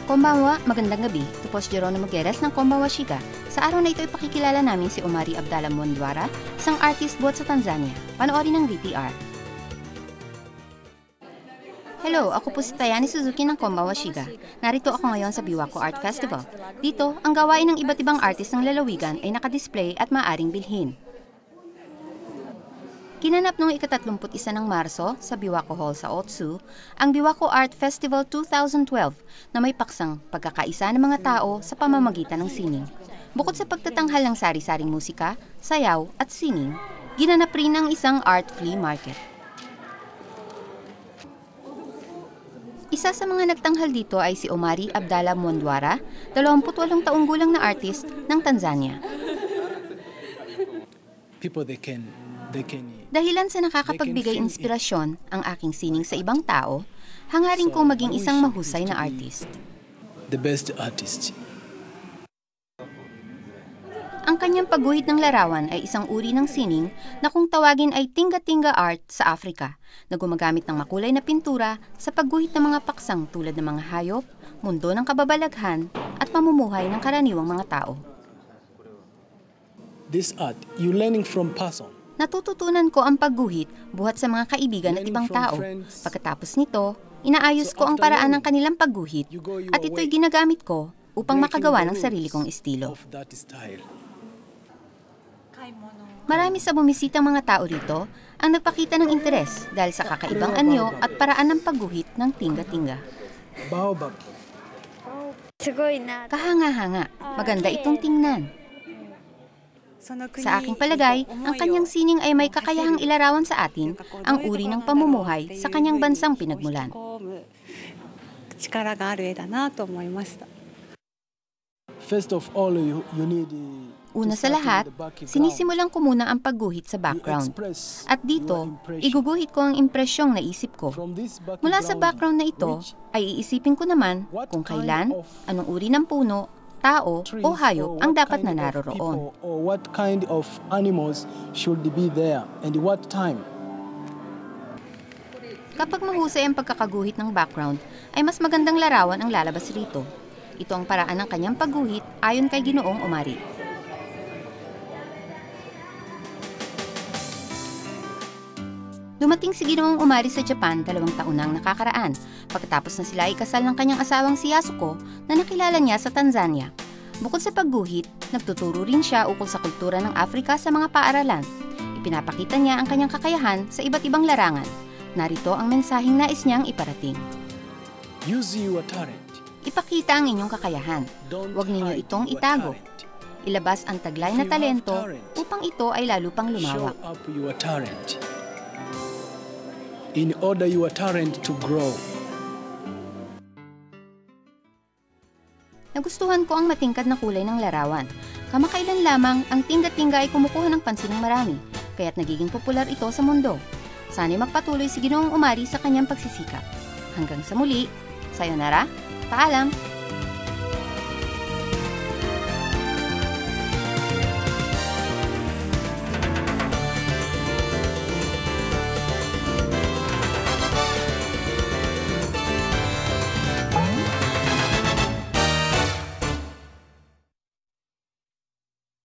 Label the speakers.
Speaker 1: Konbanwa, magandang gabi. Ito po si Geronimo Guedes ng Konbanwa Shiga. Sa araw na ito ipakikilala namin si Omari Abdallah Mwandwara, isang artist buhat sa Tanzania. Panoorin ng VTR. Hello, ako po si Tayani Suzuki ng Konbanwa Shiga. Narito ako ngayon sa Biwako Art Festival. Dito, ang gawain ng iba't ibang artist ng lalawigan ay nakadisplay at maaaring bilhin. Kinanap noong ika-31 ng Marso sa Biwako Hall sa Otsu ang Biwako Art Festival 2012 na may paksang pagkakaisa ng mga tao sa pamamagitan ng sining. Bukod sa pagtatanghal ng sari-saring musika, sayaw at singing, ginanap rin ang isang art flea market. Isa sa mga nagtanghal dito ay si Omari Abdallah Mwandwara, 28 taong gulang na artist ng Tanzania. Dahilan sa nakakapagbigay inspirasyon ang aking sining sa ibang tao, hangarin kong maging isang mahusay na artist.
Speaker 2: The best artist.
Speaker 1: Ang kanyang pagguhit ng larawan ay isang uri ng sining na kung tawagin ay tinga-tinga art sa Afrika, na gumagamit ng makulay na pintura sa pagguhit ng mga paksang tulad ng mga hayop, mundo ng kababalaghan at pamumuhay ng karaniwang mga tao.
Speaker 2: This art, you learning from person.
Speaker 1: Natututunan ko ang pagguhit buhat sa mga kaibigan at ibang tao. Pagkatapos nito, inaayos ko ang paraan ng kanilang pagguhit at ito'y ginagamit ko upang makagawa ng sarili kong estilo. Marami sa bumisitang mga tao rito ang nagpakita ng interes dahil sa kakaibang anyo at paraan ng pagguhit ng tinga-tinga. Kahanga-hanga, maganda itong tingnan. Sa aking palagay, ang kanyang sining ay may kakayahang ilarawan sa atin ang uri ng pamumuhay sa kanyang bansang pinagmulan.
Speaker 2: First of all, you need
Speaker 1: Una sa lahat, sinisimulan ko muna ang pagguhit sa background. At dito, iguguhit ko ang impresyong naisip ko. Mula sa background na ito, ay iisipin ko naman kung kailan, anong uri ng puno, tao o hayop ang dapat na naroroon.
Speaker 2: What kind of animals should be there and what time?
Speaker 1: Kapag mahusay ang pagkakaguhit ng background, ay mas magandang larawan ang lalabas rito. Ito ang paraan ng kanyang pagguhit ayon kay Ginoong Omari. Dumating si Ginoong Omari sa Japan 2 taon nang nakakaraan, pagkatapos na sila ay kasal ng kanyang asawang si Yasuko na nakilala niya sa Tanzania. Bukod sa pagguhit, nagtuturo rin siya ukol sa kultura ng Afrika sa mga paaralan. Ipinapakita niya ang kanyang kakayahan sa iba't ibang larangan. Narito ang mensaheng nais niyang iparating.
Speaker 2: Use your talent.
Speaker 1: Ipakita ang inyong kakayahan. Huwag ninyo itong itago. Ilabas ang taglay na talento upang ito ay lalo pang lumawak.
Speaker 2: Show up your talent. In order your talent to grow.
Speaker 1: Nagustuhan ko ang matingkad na kulay ng larawan. Kamakailan lamang ang tinga-tinga ay kumukuha ng pansin ng marami, kaya't nagiging popular ito sa mundo. Sana'y magpatuloy si Ginoong Omari sa kanyang pagsisikap. Hanggang sa muli, sayonara, paalam!